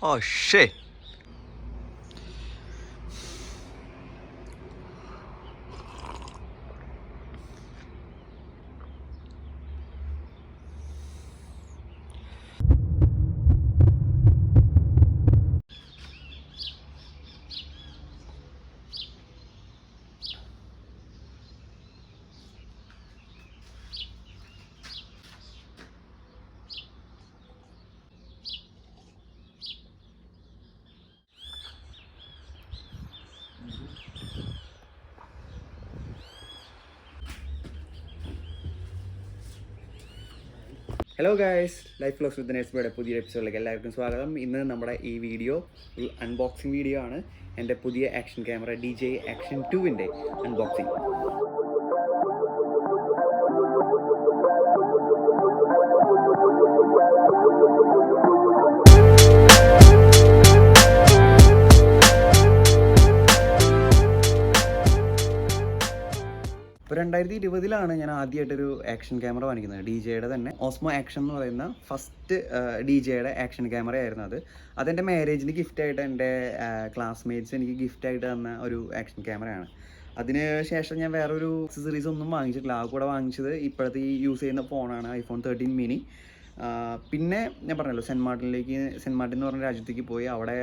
Oh shit. Hello guys, life vlogs with നേഴ്സ്ബയുടെ പുതിയ എപ്പിസോഡിലേക്ക് എല്ലാവർക്കും സ്വാഗതം. ഇന്ന് നമ്മുടെ ഈ വീഡിയോ ഒരു അൺബോക്സിങ് വീഡിയോ ആണ്. എൻ്റെ പുതിയ ആക്ഷൻ ക്യാമറ DJI Action 2-ൻ്റെ അൺബോക്സിങ്. ഇപ്പോൾ 2020 ഞാൻ ആദ്യമായിട്ടൊരു ആക്ഷൻ ക്യാമറ വാങ്ങിക്കുന്നത്. DJIയുടെ തന്നെ ഓസ്മോ ആക്ഷൻ എന്ന് പറയുന്ന ഫസ്റ്റ് DJIയുടെ ആക്ഷൻ ക്യാമറ ആയിരുന്നു അത്. അതെൻ്റെ മാരേജിന് ഗിഫ്റ്റായിട്ട് എൻ്റെ ക്ലാസ്മേറ്റ്സ് എനിക്ക് ഗിഫ്റ്റായിട്ട് തന്ന ഒരു ആക്ഷൻ ക്യാമറയാണ്. അതിന് ശേഷം ഞാൻ വേറൊരു അക്സസറീസ് ഒന്നും വാങ്ങിച്ചിട്ടില്ല. ആ കൂടെ വാങ്ങിച്ചത് ഇപ്പോഴത്തെ ഈ യൂസ് ചെയ്യുന്ന ഫോണാണ്, iPhone 13 mini. പിന്നെ ഞാൻ പറഞ്ഞല്ലോ, സെൻറ്റ് മാർട്ടിൻ എന്ന് പറഞ്ഞ രാജ്യത്തേക്ക് പോയി. അവിടെ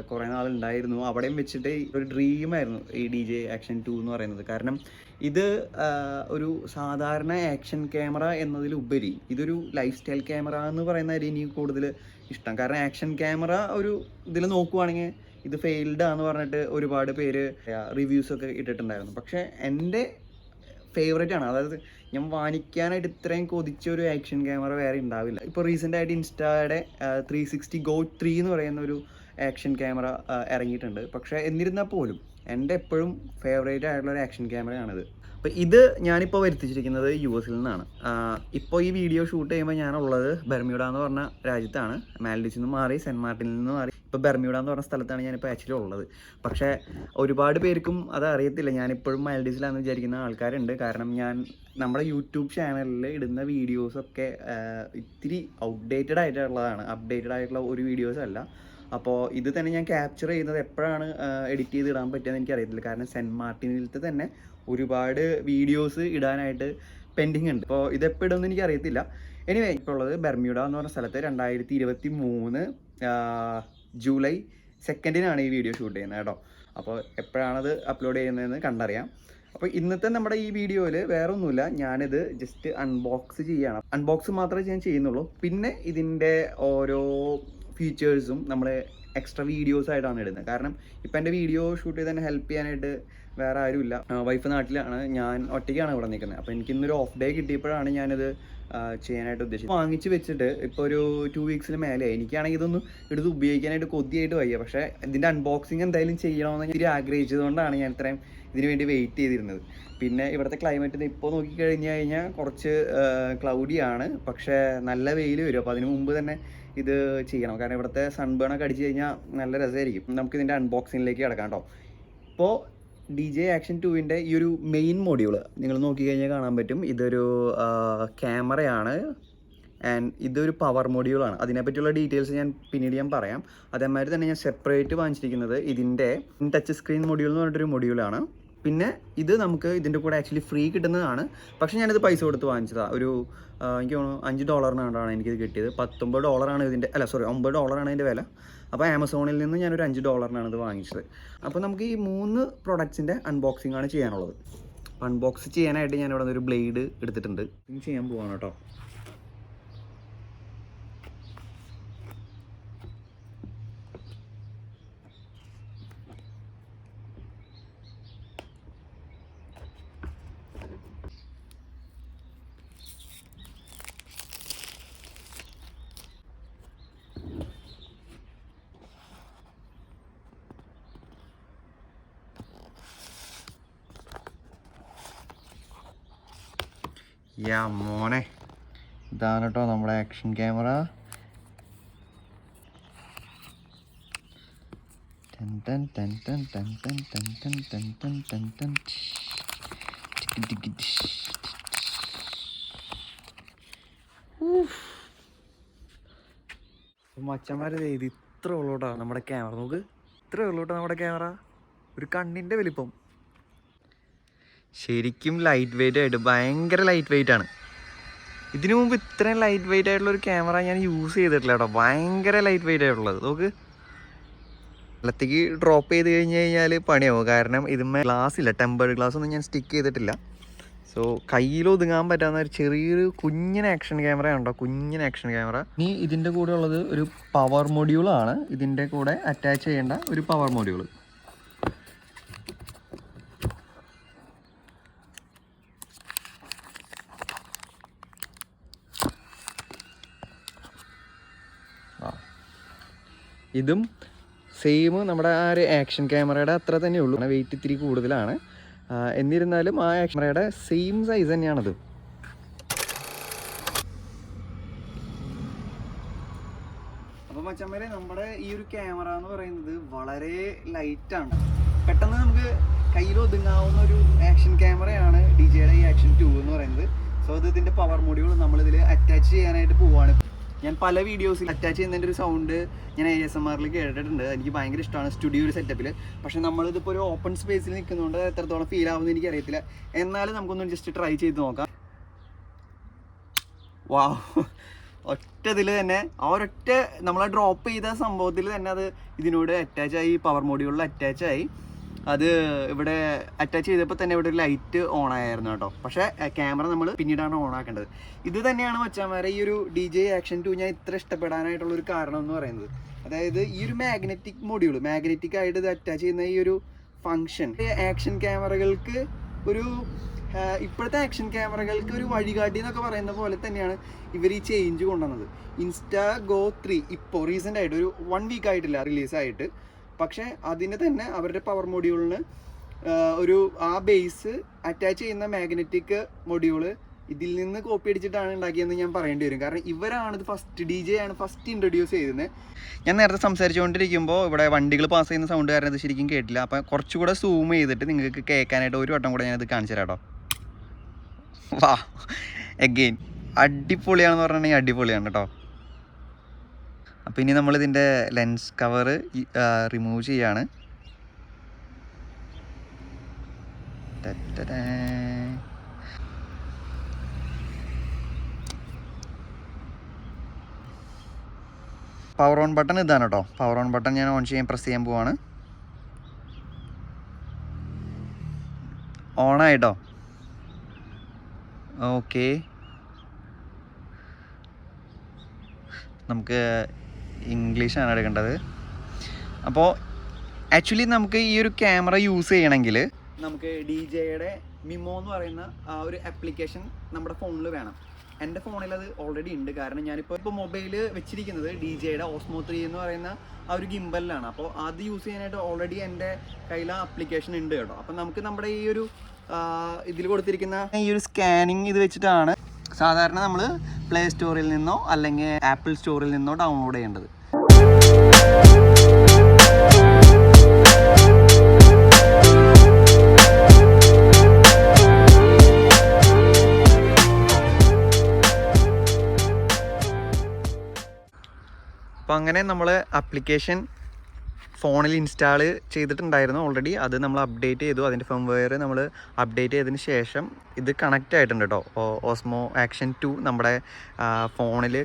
കുറേ നാളുണ്ടായിരുന്നു. അവിടെയും വെച്ചിട്ട് ഒരു ഡ്രീമായിരുന്നു ഈ DJI Action 2 എന്ന് പറയുന്നത്. കാരണം ഇത് ഒരു സാധാരണ ആക്ഷൻ ക്യാമറ എന്നതിലുപരി ഇതൊരു ലൈഫ് സ്റ്റൈൽ ക്യാമറ എന്ന് പറയുന്നതായിരിക്കും എനിക്ക് കൂടുതൽ ഇഷ്ടം. കാരണം ആക്ഷൻ ക്യാമറ ഒരു ഇതിൽ നോക്കുവാണെങ്കിൽ ഇത് ഫെയിൽഡ് ആണെന്ന് പറഞ്ഞിട്ട് ഒരുപാട് പേര് റിവ്യൂസൊക്കെ ഇട്ടിട്ടുണ്ടായിരുന്നു. പക്ഷേ എൻ്റെ ഫേവറേറ്റ് ആണ്. അതായത് ഞാൻ വാങ്ങിക്കാനായിട്ട് ഇത്രയും കൊതിച്ച ഒരു ആക്ഷൻ ക്യാമറ വേറെ ഉണ്ടാവില്ല. ഇപ്പോൾ റീസെൻ്റായിട്ട് ഇൻസ്റ്റയുടെ 360 GO 3 എന്ന് പറയുന്ന ഒരു ആക്ഷൻ ക്യാമറ ഇറങ്ങിയിട്ടുണ്ട്. പക്ഷേ എന്നിരുന്നാൽ പോലും എൻ്റെ എപ്പോഴും ഫേവറേറ്റ് ആയിട്ടുള്ള ഒരു ആക്ഷൻ ക്യാമറയാണിത്. അപ്പോൾ ഇത് ഞാനിപ്പോൾ വരുത്തിച്ചിരിക്കുന്നത് US-ൽ നിന്നാണ്. ഇപ്പോൾ ഈ വീഡിയോ ഷൂട്ട് ചെയ്യുമ്പോൾ ഞാനുള്ളത് ബെർമ്യൂഡ എന്ന് പറഞ്ഞ രാജ്യത്താണ്. മാൽഡീവ്സിൽ നിന്ന് മാറി സെൻറ്റ് മാർട്ടിനിൽ നിന്ന് മാറി ഇപ്പോൾ ബെർമ്യൂഡ എന്ന് പറഞ്ഞ സ്ഥലത്താണ് ഞാനിപ്പോൾ ആക്ച്വലി ഉള്ളത്. പക്ഷേ ഒരുപാട് പേർക്കും അത് അറിയത്തില്ല. ഞാനിപ്പോഴും മാൽഡീവ്സിലാണെന്ന് വിചാരിക്കുന്ന ആൾക്കാരുണ്ട്. കാരണം ഞാൻ നമ്മുടെ യൂട്യൂബ് ചാനലിൽ ഇടുന്ന വീഡിയോസൊക്കെ ഇത്തിരി ഔട്ട്ഡേറ്റഡ് ആയിട്ടുള്ളതാണ്. അപ്ഡേറ്റഡ് ആയിട്ടുള്ള ഒരു വീഡിയോസ് അല്ല. അപ്പോൾ ഇത് തന്നെ ഞാൻ ക്യാപ്ചർ ചെയ്യുന്നത് എപ്പോഴാണ് എഡിറ്റ് ചെയ്ത് ഇടാൻ പറ്റുകയെന്ന് എനിക്കറിയത്തില്ല. കാരണം സെൻറ്റ് മാർട്ടിനിലത്തെ തന്നെ ഒരുപാട് വീഡിയോസ് ഇടാനായിട്ട് പെൻഡിങ് ഉണ്ട്. അപ്പോൾ ഇതെപ്പോൾ ഇടുമെന്ന് എനിക്കറിയത്തില്ല. എനിവേ, ഇപ്പോൾ ഉള്ളത് ബെർമ്യൂഡ എന്ന് പറഞ്ഞ സ്ഥലത്ത് 2023 ജൂലൈ 2 ഈ വീഡിയോ ഷൂട്ട് ചെയ്യുന്നത് കേട്ടോ. അപ്പോൾ എപ്പോഴാണത് അപ്ലോഡ് ചെയ്യുന്നതെന്ന് കണ്ടറിയാം. അപ്പോൾ ഇന്നത്തെ നമ്മുടെ ഈ വീഡിയോയിൽ വേറെ ഒന്നുമില്ല, ഞാനിത് ജസ്റ്റ് അൺബോക്സ് ചെയ്യണം. അൺബോക്സ് മാത്രമേ ഞാൻ ചെയ്യുന്നുള്ളൂ. പിന്നെ ഇതിൻ്റെ ഓരോ ഫീച്ചേഴ്സും നമ്മൾ എക്സ്ട്രാ വീഡിയോസ് ആയിട്ടാണ് ഇടുന്നത്. കാരണം ഇപ്പം എൻ്റെ വീഡിയോ ഷൂട്ട് ചെയ്ത് തന്നെ ഹെൽപ്പ് ചെയ്യാനായിട്ട് വേറെ ആരുമില്ല. വൈഫ് നാട്ടിലാണ്, ഞാൻ ഒറ്റയ്ക്കാണ് ഇവിടെ നിൽക്കുന്നത്. അപ്പോൾ എനിക്കിന്നൊരു ഓഫ് ഡേ കിട്ടിയപ്പോഴാണ് ഞാനിത് ചെയ്യാനായിട്ട് ഉദ്ദേശിച്ചത്. വാങ്ങിച്ച് വെച്ചിട്ട് ഇപ്പോൾ ഒരു 2 വീക്സിന് മേലെ. എനിക്കാണെങ്കിൽ ഇതൊന്നും എടുത്ത് ഉപയോഗിക്കാനായിട്ട് കൊതിയായിട്ട് വയ്യ. പക്ഷേ ഇതിൻ്റെ അൺബോക്സിങ് എന്തായാലും ചെയ്യണമെന്ന് ഞാൻ ആഗ്രഹിച്ചതുകൊണ്ടാണ് ഞാൻ ഇത്രയും ഇതിന് വേണ്ടി വെയിറ്റ് ചെയ്തിരുന്നത്. പിന്നെ ഇവിടുത്തെ ക്ലൈമറ്റ് ഇപ്പോൾ നോക്കിക്കഴിഞ്ഞ് കഴിഞ്ഞാൽ കുറച്ച് ക്ലൗഡിയാണ്. പക്ഷേ നല്ല വെയിൽ വരും. അപ്പോൾ അതിന് മുമ്പ് തന്നെ ഇത് ചെയ്യണം. കാരണം ഇവിടുത്തെ സൺബേണൊക്കെ അടിച്ച് കഴിഞ്ഞാൽ നല്ല രസമായിരിക്കും. നമുക്കിതിൻ്റെ അൺബോക്സിങ്ങിലേക്ക് കിടക്കാം കേട്ടോ. ഇപ്പോൾ DJI Action 2-ൻ്റെ ഈ ഒരു മെയിൻ മൊഡ്യൂള് നിങ്ങൾ നോക്കിക്കഴിഞ്ഞാൽ കാണാൻ പറ്റും. ഇതൊരു ക്യാമറയാണ് ആൻഡ് ഇതൊരു പവർ മൊഡ്യൂളാണ്. അതിനെപ്പറ്റിയുള്ള ഡീറ്റെയിൽസ് ഞാൻ പിന്നീട് പറയാം. അതേമാതിരി തന്നെ ഞാൻ സെപ്പറേറ്റ് വാങ്ങിച്ചിരിക്കുന്നത് ഇതിൻ്റെ ടച്ച് സ്ക്രീൻ മൊഡ്യൂൾ എന്ന് പറഞ്ഞിട്ടൊരു മൊഡ്യൂളാണ്. പിന്നെ ഇത് നമുക്ക് ഇതിൻ്റെ കൂടെ ആക്ച്വലി ഫ്രീ കിട്ടുന്നതാണ്. പക്ഷേ ഞാനിത് പൈസ കൊടുത്ത് വാങ്ങിച്ചതാണ്. ഒരു എനിക്ക് തോന്നുന്നു $5 എനിക്കിത് കിട്ടിയത്. $19 ഇതിൻ്റെ, അല്ല സോറി, $9 ഇതിൻ്റെ വില. അപ്പോൾ ആമസോണിൽ നിന്ന് ഞാനൊരു $5 ഇത് വാങ്ങിച്ചത്. അപ്പോൾ നമുക്ക് ഈ 3 പ്രൊഡക്ട്സിൻ്റെ അൺബോക്സിംഗ് ആണ് ചെയ്യാനുള്ളത്. അൺബോക്സ് ചെയ്യാനായിട്ട് ഞാൻ ഇവിടെ നിന്ന് ഒരു ബ്ലേഡ് എടുത്തിട്ടുണ്ട്. ചെയ്യാൻ പോവാണ് കേട്ടോ. മോനെ, ഇതാണ് കേട്ടോ നമ്മുടെ ആക്ഷൻ ക്യാമറ. മച്ചന്മാർ ഇത് ഇത്ര ഉള്ളൂട്ടാ നമ്മുടെ ക്യാമറ. നോക്ക്, ഇത്ര ഉള്ളൂട്ടാ നമ്മുടെ ക്യാമറ, ഒരു കണ്ണിൻ്റെ വലിപ്പം. ശരിക്കും ലൈറ്റ് വെയിറ്റ് ആയിട്ട്, ഭയങ്കര ലൈറ്റ് വെയിറ്റ് ആണ്. ഇതിനു മുമ്പ് ഇത്രയും ലൈറ്റ് വെയിറ്റ് ആയിട്ടുള്ളൊരു ക്യാമറ ഞാൻ യൂസ് ചെയ്തിട്ടില്ല കേട്ടോ. ഭയങ്കര ലൈറ്റ് വെയിറ്റ് ആയിട്ടുള്ളത്. നോക്ക്, വെള്ളത്തേക്ക് ഡ്രോപ്പ് ചെയ്ത് കഴിഞ്ഞ് കഴിഞ്ഞാൽ പണിയാവും. കാരണം ഇതിന്മേൽ ഗ്ലാസ് ഇല്ല, ടെമ്പേർഡ് ഗ്ലാസ് ഒന്നും ഞാൻ സ്റ്റിക്ക് ചെയ്തിട്ടില്ല. സോ കയ്യിൽ ഒതുങ്ങാൻ പറ്റാവുന്ന ഒരു ചെറിയൊരു കുഞ്ഞിന് ആക്ഷൻ ക്യാമറ ഉണ്ടോ, കുഞ്ഞിന് ആക്ഷൻ ക്യാമറ. ഇനി ഇതിൻ്റെ കൂടെ ഉള്ളത് ഒരു പവർ മൊഡ്യൂളാണ്. ഇതിൻ്റെ കൂടെ അറ്റാച്ച് ചെയ്യേണ്ട ഒരു പവർ മൊഡ്യൂൾ. ഇതും സെയിം നമ്മുടെ ആ ഒരു ആക്ഷൻ ക്യാമറയുടെ അത്ര തന്നെ ഉള്ളൂ. വെയിറ്റ് ഇത്തിരി കൂടുതലാണ്. എന്നിരുന്നാലും ആ ആക്ഷൻ ക്യാമറയുടെ സെയിം സൈസ് തന്നെയാണത്. അപ്പോൾ മച്ചന്മാരെ, നമ്മുടെ ഈ ഒരു ക്യാമറ എന്ന് പറയുന്നത് വളരെ ലൈറ്റാണ്. പെട്ടെന്ന് നമുക്ക് കയ്യിൽ ഒതുങ്ങാവുന്ന ഒരു ആക്ഷൻ ക്യാമറയാണ് DJയുടെ ഈ ആക്ഷൻ 2 എന്ന് പറയുന്നത്. സോ ഇതിൻ്റെ പവർ മൊഡ്യൂൾ നമ്മളിതിൽ അറ്റാച്ച് ചെയ്യാനായിട്ട് പോവുകയാണ്. ഞാൻ പല വീഡിയോസിൽ അറ്റാച്ച് ചെയ്യുന്നതിൻ്റെ ഒരു സൗണ്ട് ഞാൻ ASMRൽ കേട്ടിട്ടുണ്ട്. എനിക്ക് ഭയങ്കര ഇഷ്ടമാണ് സ്റ്റുഡിയോ ഒരു സെറ്റപ്പിൽ. പക്ഷേ നമ്മളിതിപ്പോൾ ഒരു ഓപ്പൺ സ്പേസിൽ നിൽക്കുന്നതുകൊണ്ട് എത്രത്തോളം ഫീൽ ആവുമെന്ന് എനിക്കറിയത്തില്ല. എന്നാലും നമുക്കൊന്ന് ജസ്റ്റ് ട്രൈ ചെയ്ത് നോക്കാം. വാവ്, ഒറ്റതിൽ തന്നെ ആ ഒരൊറ്റ നമ്മൾ ഡ്രോപ്പ് ചെയ്ത സംഭവത്തിൽ തന്നെ അത് ഇതിനോട് അറ്റാച്ചായി, പവർ മൊഡ്യൂളിൽ അറ്റാച്ചായി. അത് ഇവിടെ അറ്റാച്ച് ചെയ്തപ്പോൾ തന്നെ ഇവിടെ ഒരു ലൈറ്റ് ഓൺ ആയിരുന്നു കേട്ടോ. പക്ഷേ ക്യാമറ നമ്മൾ പിന്നീടാണ് ഓൺ ആക്കേണ്ടത്. ഇത് തന്നെയാണ് മച്ചാന്മാരെ ഈ ഒരു DJ ആക്ഷൻ 2 ഞാൻ ഇത്ര ഇഷ്ടപ്പെടാനായിട്ടുള്ളൊരു കാരണം എന്ന് പറയുന്നത്. അതായത് ഈ ഒരു മാഗ്നറ്റിക് മൊഡ്യൂൾ, മാഗ്നറ്റിക് ആയിട്ട് ഇത് അറ്റാച്ച് ചെയ്യുന്ന ഈ ഒരു ഫങ്ഷൻ ആക്ഷൻ ക്യാമറകൾക്ക് ഒരു ഇപ്പോഴത്തെ ആക്ഷൻ ക്യാമറകൾക്ക് ഒരു വഴികാട്ടി എന്നൊക്കെ പറയുന്ന പോലെ തന്നെയാണ് ഇവർ ഈ ചേഞ്ച് കൊണ്ടുവന്നത്. Instago 3 ഇപ്പോൾ റീസെൻ്റ് ആയിട്ട് ഒരു 1 വീക്ക് ആയിട്ടില്ല റിലീസായിട്ട്. പക്ഷേ അതിന് തന്നെ അവരുടെ പവർ മൊഡ്യൂളിന് ഒരു ആ ബേസ് അറ്റാച്ച് ചെയ്യുന്ന മാഗ്നറ്റിക് മൊഡ്യൂള് ഇതിൽ നിന്ന് കോപ്പി അടിച്ചിട്ടാണ് ഉണ്ടാക്കിയെന്ന് ഞാൻ പറയേണ്ടി വരും. കാരണം ഇവരാണിത് DJ ആണ് ഫസ്റ്റ് ഇൻട്രൊഡ്യൂസ് ചെയ്തത്. ഞാൻ നേരത്തെ സംസാരിച്ചുകൊണ്ടിരിക്കുമ്പോൾ ഇവിടെ വണ്ടികൾ പാസ് ചെയ്യുന്ന സൗണ്ട് കാരണം ഇത് ശരിക്കും കേട്ടില്ല. അപ്പം കുറച്ചുകൂടെ സൂം ചെയ്തിട്ട് നിങ്ങൾക്ക് കേൾക്കാനായിട്ട് ഒരു വട്ടം കൂടെ ഞാനത് കാണിച്ചു തരാം കേട്ടോ. വാ, എഗെയിൻ അടിപൊളിയാണെന്ന് പറഞ്ഞിട്ടുണ്ടെങ്കിൽ അടിപൊളിയാണ് കേട്ടോ. അപ്പോൾ ഇനി നമ്മളിതിൻ്റെ ലെൻസ് കവർ റിമൂവ് ചെയ്യാണ്. പവർ ഓൺ ബട്ടൺ ഇതാണ് കേട്ടോ. പവർ ഓൺ ബട്ടൺ ഞാൻ ഓൺ ചെയ്യാൻ പ്രസ് ചെയ്യാൻ പോവാണ്. ഓണായിട്ടോ. ഓക്കെ, നമുക്ക് ഇംഗ്ലീഷാണ് എടുക്കേണ്ടത്. അപ്പോൾ ആക്ച്വലി നമുക്ക് ഈ ഒരു ക്യാമറ യൂസ് ചെയ്യണമെങ്കിൽ നമുക്ക് DJയുടെ മിമോ എന്ന് പറയുന്ന ആ ഒരു ആപ്ലിക്കേഷൻ നമ്മുടെ ഫോണിൽ വേണം. എൻ്റെ ഫോണിൽ അത് ഓൾറെഡി ഉണ്ട്. കാരണം ഞാനിപ്പോൾ മൊബൈൽ വെച്ചിരിക്കുന്നത് DJയുടെ Osmo 3 എന്ന് പറയുന്ന ആ ഒരു ഗിംബലിലാണ്. അപ്പോൾ അത് യൂസ് ചെയ്യാനായിട്ട് ഓൾറെഡി എൻ്റെ കയ്യിൽ ആ ആപ്ലിക്കേഷൻ ഉണ്ട് കേട്ടോ. അപ്പം നമുക്ക് നമ്മുടെ ഈ ഒരു ഇതിൽ കൊടുത്തിരിക്കുന്ന ഈ ഒരു സ്കാനിങ് ഇത് വെച്ചിട്ടാണ് സാധാരണ നമ്മൾ പ്ലേ സ്റ്റോറിൽ നിന്നോ അല്ലെങ്കിൽ ആപ്പിൾ സ്റ്റോറിൽ നിന്നോ ഡൗൺലോഡ് ചെയ്യേണ്ടത്. അപ്പോൾ അങ്ങനെ നമ്മൾ ആപ്ലിക്കേഷൻ ഫോണിൽ ഇൻസ്റ്റാൾ ചെയ്തിട്ടുണ്ടായിരുന്നു ഓൾറെഡി. അത് നമ്മൾ അപ്ഡേറ്റ് ചെയ്തു. അതിൻ്റെ ഫേംവെയർ നമ്മൾ അപ്ഡേറ്റ് ചെയ്തതിന് ശേഷം ഇത് കണക്റ്റ് ആയിട്ടുണ്ട് കേട്ടോ. ഓസ്മോ ആക്ഷൻ 2 നമ്മുടെ ഫോണിൽ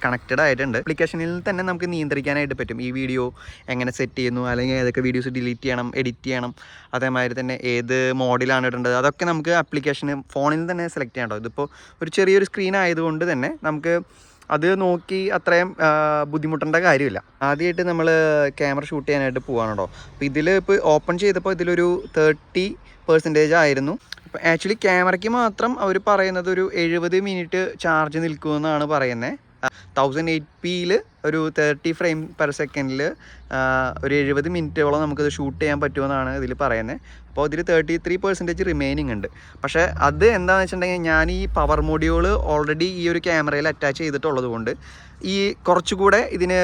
കണക്റ്റഡ് ആയിട്ടുണ്ട്. ആപ്ലിക്കേഷനിൽ തന്നെ നമുക്ക് നിയന്ത്രിക്കാനായിട്ട് പറ്റും. ഈ വീഡിയോ എങ്ങനെ സെറ്റ് ചെയ്യുന്നു, അല്ലെങ്കിൽ ഏതൊക്കെ വീഡിയോസ് ഡിലീറ്റ് ചെയ്യണം, എഡിറ്റ് ചെയ്യണം, അതേമാതിരി തന്നെ ഏത് മോഡിലാണ് ഇടേണ്ടത്, അതൊക്കെ നമുക്ക് ആപ്ലിക്കേഷന് ഫോണിൽ തന്നെ സെലക്ട് ചെയ്യണം കേട്ടോ. ഇതിപ്പോൾ ഒരു ചെറിയൊരു സ്ക്രീൻ ആയതുകൊണ്ട് തന്നെ നമുക്ക് അത് നോക്കി അത്രയും ബുദ്ധിമുട്ടേണ്ട കാര്യമില്ല. ആദ്യമായിട്ട് നമ്മൾ ക്യാമറ ഷൂട്ട് ചെയ്യാനായിട്ട് പോവാണ് കേട്ടോ. അപ്പോൾ ഇതിൽ ഇപ്പോൾ ഓപ്പൺ ചെയ്തപ്പോൾ ഇതിലൊരു 30% ആയിരുന്നു. അപ്പോൾ ആക്ച്വലി ക്യാമറയ്ക്ക് മാത്രം അവർ പറയുന്നത് ഒരു 70 മിനിറ്റ് ചാർജ് നിൽക്കുമെന്നാണ് പറയുന്നത്. 1080p ഒരു 30 ഫ്രെയിം പെർ സെക്കൻഡിൽ ഒരു 70 മിനിറ്റോളം നമുക്കത് ഷൂട്ട് ചെയ്യാൻ പറ്റുമെന്നാണ് ഇതിൽ പറയുന്നത്. അപ്പോൾ ഇതിൽ 33% റിമൈനിങ് ഉണ്ട്. പക്ഷേ അത് എന്താണെന്ന് വെച്ചിട്ടുണ്ടെങ്കിൽ ഞാൻ ഈ പവർ മൊഡ്യൂൾ ഓൾറെഡി ഈ ഒരു ക്യാമറയിൽ അറ്റാച്ച് ചെയ്തിട്ടുള്ളത് കൊണ്ട് ഈ കുറച്ചുകൂടെ ഇതിന്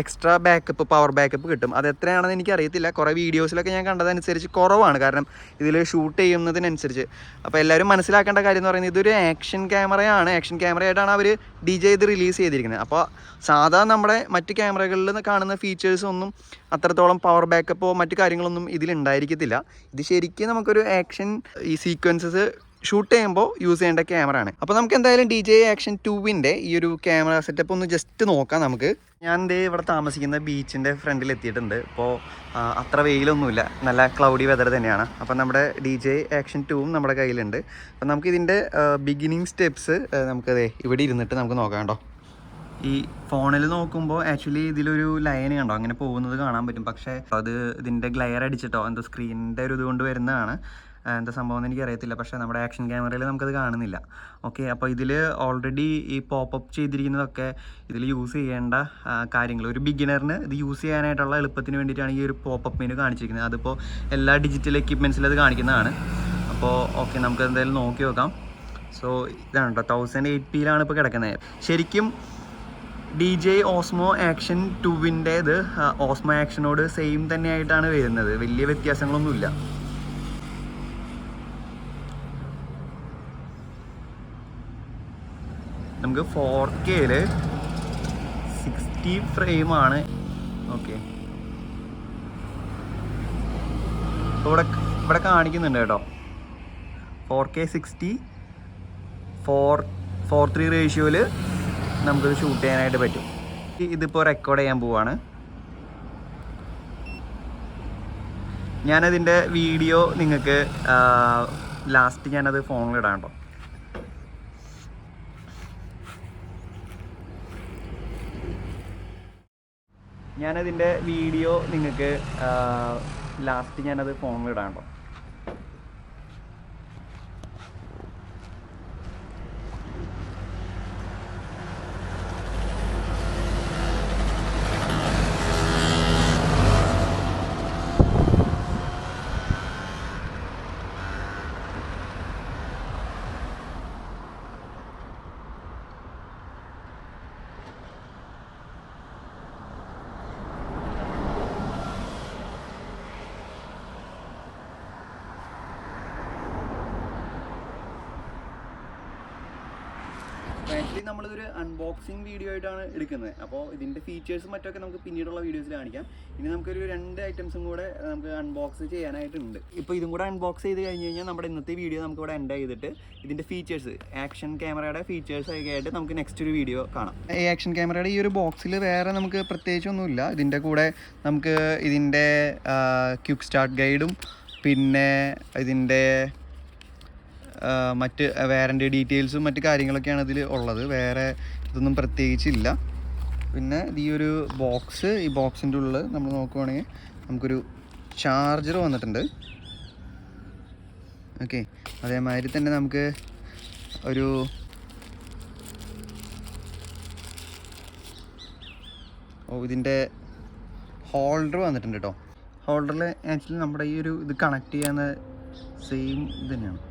എക്സ്ട്രാ ബാക്കപ്പ്, പവർ ബാക്കപ്പ് കിട്ടും. അത് എത്രയാണെന്ന് എനിക്കറിയത്തില്ല. കുറേ വീഡിയോസിലൊക്കെ ഞാൻ കണ്ടതനുസരിച്ച് കുറവാണ്. കാരണം ഇതിൽ ഷൂട്ട് ചെയ്യുന്നതിനനുസരിച്ച്. അപ്പോൾ എല്ലാവരും മനസ്സിലാക്കേണ്ട കാര്യം എന്ന് പറയുന്നത് ഇതൊരു ആക്ഷൻ ക്യാമറയാണ്. ആക്ഷൻ ക്യാമറയായിട്ടാണ് അവർ DJ ഇത് റിലീസ് ചെയ്തിരിക്കുന്നത്. അപ്പോൾ സാധാ നമ്മുടെ മറ്റ് ക്യാമറകളിൽ കാണുന്ന ഫീച്ചേഴ്സൊന്നും അത്രത്തോളം പവർ ബാക്കപ്പോ മറ്റു കാര്യങ്ങളൊന്നും ഇതിലുണ്ടായിരിക്കത്തില്ല. ഇത് ശരിക്കും നമുക്കൊരു ആക്ഷൻ ഈ സീക്വൻസസ് ഷൂട്ട് ചെയ്യുമ്പോൾ യൂസ് ചെയ്യേണ്ട ക്യാമറ ആണ്. അപ്പോൾ നമുക്ക് എന്തായാലും DJI Action 2-ൻ്റെ ഈ ഒരു ക്യാമറ സെറ്റപ്പ് ഒന്ന് ജസ്റ്റ് നോക്കാം നമുക്ക്. ഞാൻ ഇവിടെ താമസിക്കുന്ന ബീച്ചിൻ്റെ ഫ്രണ്ടിൽ എത്തിയിട്ടുണ്ട്. ഇപ്പോൾ അത്ര വെയിലൊന്നുമില്ല, നല്ല ക്ലൗഡി വെതർ തന്നെയാണ്. അപ്പോൾ നമ്മുടെ DJI Action 2-ഉം നമ്മുടെ കയ്യിലുണ്ട്. അപ്പോൾ നമുക്കിതിൻ്റെ ബിഗിനിങ് സ്റ്റെപ്സ് നമുക്കത് ഇവിടെ ഇരുന്നിട്ട് നമുക്ക് നോക്കാം കേട്ടോ. ഈ ഫോണിൽ നോക്കുമ്പോൾ ആക്ച്വലി ഇതിലൊരു ലൈൻ കണ്ടോ അങ്ങനെ പോകുന്നത് കാണാൻ പറ്റും. പക്ഷേ അത് ഇതിൻ്റെ ഗ്ലെയർ അടിച്ചിട്ടോ എന്തോ സ്ക്രീനിൻ്റെ ഒരു ഇതുകൊണ്ട് വരുന്നതാണ്. എന്താ സംഭവം എന്ന് എനിക്കറിയത്തില്ല. പക്ഷേ നമ്മുടെ ആക്ഷൻ ക്യാമറയിൽ നമുക്കത് കാണുന്നില്ല. ഓക്കെ, അപ്പോൾ ഇതിൽ ഓൾറെഡി ഈ പോപ്പപ്പ് ചെയ്തിരിക്കുന്നതൊക്കെ ഇതിൽ യൂസ് ചെയ്യേണ്ട കാര്യങ്ങൾ ഒരു ബിഗിനറിന് ഇത് യൂസ് ചെയ്യാനായിട്ടുള്ള എളുപ്പത്തിന് വേണ്ടിയിട്ടാണ് ഈ ഒരു പോപ്പപ്പ് മെനു കാണിച്ചിരിക്കുന്നത്. അതിപ്പോൾ എല്ലാ ഡിജിറ്റൽ എക്യുപ്മെൻറ്റ്സിലും അത് കാണിക്കുന്നതാണ്. അപ്പോൾ ഓക്കെ, നമുക്ക് എന്തായാലും നോക്കി നോക്കാം. സോ ഇതാണ് കേട്ടോ 1080p ഇപ്പോൾ കിടക്കുന്നത്. ശരിക്കും DJI Osmo Action 2-ൻ്റേത് Osmo Actionനോട് സെയിം തന്നെയായിട്ടാണ് വരുന്നത്, വലിയ വ്യത്യാസങ്ങളൊന്നുമില്ല. നമുക്ക് 4K-യിൽ 60 ഫ്രെയിമാണ്. ഓക്കെ, ഇവിടെ കാണിക്കുന്നുണ്ട് കേട്ടോ 4K 60 4:3 റേഷ്യോയിൽ നമുക്കത് ഷൂട്ട് ചെയ്യാനായിട്ട് പറ്റും. ഇതിപ്പോൾ റെക്കോർഡ് ചെയ്യാൻ പോവാണ്. ഞാനതിൻ്റെ വീഡിയോ നിങ്ങൾക്ക് ലാസ്റ്റ് ഞാനത് ഫോണിലിടാം കേട്ടോ. ഞാനതിൻ്റെ വീഡിയോ നിങ്ങൾക്ക് ലാസ്റ്റ് ഞാനത് ഫോണിലിടാം കേട്ടോ. ആക്ച്വലി നമ്മളിതൊരു അൺബോക്സിങ് വീഡിയോ ആയിട്ടാണ് എടുക്കുന്നത്. അപ്പോൾ ഇതിൻ്റെ ഫീച്ചേഴ്സും മറ്റൊക്കെ നമുക്ക് പിന്നീടുള്ള വീഡിയോസിൽ കാണിക്കാം. ഇനി നമുക്കൊരു 2 ഐറ്റംസും കൂടെ നമുക്ക് അൺബോക്സ് ചെയ്യാനായിട്ടുണ്ട്. ഇപ്പോൾ ഇതും കൂടെ അൺബോക്സ് ചെയ്ത് കഴിഞ്ഞ് കഴിഞ്ഞാൽ നമ്മുടെ ഇന്നത്തെ വീഡിയോ നമുക്കിവിടെ എൻഡ് ചെയ്തിട്ട് ഇതിൻ്റെ ഫീച്ചേഴ്സ് ആക്ഷൻ ക്യാമറയുടെ ഫീച്ചേഴ്സ് ഒക്കെ ആയിട്ട് നമുക്ക് നെക്സ്റ്റ് ഒരു വീഡിയോ കാണാം. ഈ ആക്ഷൻ ക്യാമറയുടെ ഈ ഒരു ബോക്സിൽ വേറെ നമുക്ക് പ്രത്യേകിച്ചൊന്നുമില്ല. ഇതിൻ്റെ കൂടെ നമുക്ക് ഇതിൻ്റെ ക്വിക്ക് സ്റ്റാർട്ട് ഗൈഡും പിന്നെ ഇതിൻ്റെ മറ്റ് വാറൻറ്റി ഡീറ്റെയിൽസും മറ്റ് കാര്യങ്ങളൊക്കെയാണ് ഇതിൽ ഉള്ളത്. വേറെ ഇതൊന്നും പ്രത്യേകിച്ചില്ല. പിന്നെ ഈ ഒരു ബോക്സ്, ഈ ബോക്സിൻ്റെ ഉള്ളിൽ നമ്മൾ നോക്കുവാണെങ്കിൽ നമുക്കൊരു ചാർജർ വന്നിട്ടുണ്ട്. ഓക്കെ, അതേമാതിരി തന്നെ നമുക്ക് ഒരു ഇതിൻ്റെ ഹോൾഡർ വന്നിട്ടുണ്ട് കേട്ടോ. ഹോൾഡറിൽ ആക്ച്വലി നമ്മുടെ ഈ ഒരു ഇത് കണക്ട് ചെയ്യാവുന്ന സെയിം ഇത് തന്നെയാണ്.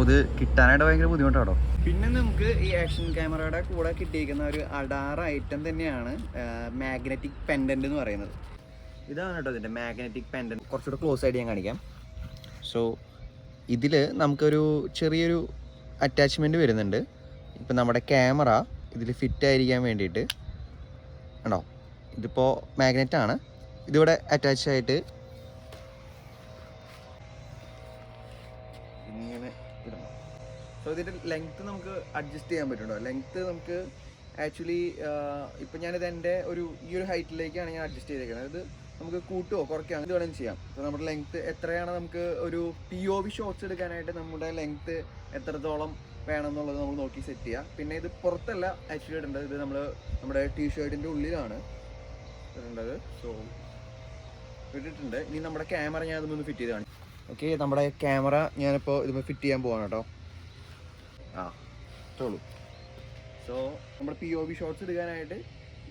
ഇത് കിട്ടാനായിട്ട് ഭയങ്കര ബുദ്ധിമുട്ടാണോ. പിന്നെ നമുക്ക് ഈ ആക്ഷൻ ക്യാമറയുടെ കൂടെ കിട്ടിയിരിക്കുന്ന ഒരു അഡാർ ഐറ്റം തന്നെയാണ് മാഗ്നറ്റിക് പെൻഡന്റ് എന്ന് പറയുന്നത്. ഇതാണ് കേട്ടോ ഇതിൻ്റെ മാഗ്നറ്റിക് പെൻഡന്റ്. കുറച്ചുകൂടെ ക്ലോസ് ആയിട്ട് ഞാൻ കാണിക്കാം. സോ ഇതിൽ നമുക്കൊരു ചെറിയൊരു അറ്റാച്ച്മെൻറ്റ് വരുന്നുണ്ട്. ഇപ്പം നമ്മുടെ ക്യാമറ ഇതിൽ ഫിറ്റ് ആയിരിക്കാൻ വേണ്ടിയിട്ട് ഉണ്ടോ, ഇതിപ്പോൾ മാഗ്നറ്റാണ്. ഇതിവിടെ അറ്റാച്ച് ആയിട്ട് സോ ഇതിൻ്റെ ലെങ്ത്ത് നമുക്ക് അഡ്ജസ്റ്റ് ചെയ്യാൻ പറ്റുമോ. ലെങ്ത്ത് നമുക്ക് ആക്ച്വലി ഇപ്പം ഞാനിത് എൻ്റെ ഈ ഒരു ഹൈറ്റിലേക്കാണ് ഞാൻ അഡ്ജസ്റ്റ് ചെയ്തേക്കുന്നത്. ഇത് നമുക്ക് കൂട്ടുകയോ കുറയ്ക്കുകയോ അങ്ങനെ വേണമെങ്കിൽ ചെയ്യാം. അപ്പോൾ നമ്മുടെ ലെങ്ത്ത് എത്രയാണ്, നമുക്ക് ഒരു POV ഷോട്ട്സ് എടുക്കാനായിട്ട് നമ്മുടെ ലെങ്ത്ത് എത്രത്തോളം വേണം എന്നുള്ളത് നമ്മൾ നോക്കി സെറ്റ് ചെയ്യുക. പിന്നെ ഇത് പുറത്തല്ല ആക്ച്വലി ഇടേണ്ടത്, ഇത് നമ്മുടെ ടീഷർട്ടിൻ്റെ ഉള്ളിലാണ് ഇടേണ്ടത്. സോ ഇട്ടിട്ടുണ്ട്. ഇനി നമ്മുടെ ക്യാമറ ഞാൻ ഇതൊന്ന് ഫിറ്റ് ചെയ്ത് കാണിക്കും. ഓക്കെ, നമ്മുടെ ക്യാമറ ഞാനിപ്പോൾ ഇതുമ്പോൾ ഫിറ്റ് ചെയ്യാൻ പോവാണ് കേട്ടോ. ഇത്രയുള്ളൂ. സോ നമ്മുടെ POV ഷോട്ട്സ് എടുക്കാനായിട്ട്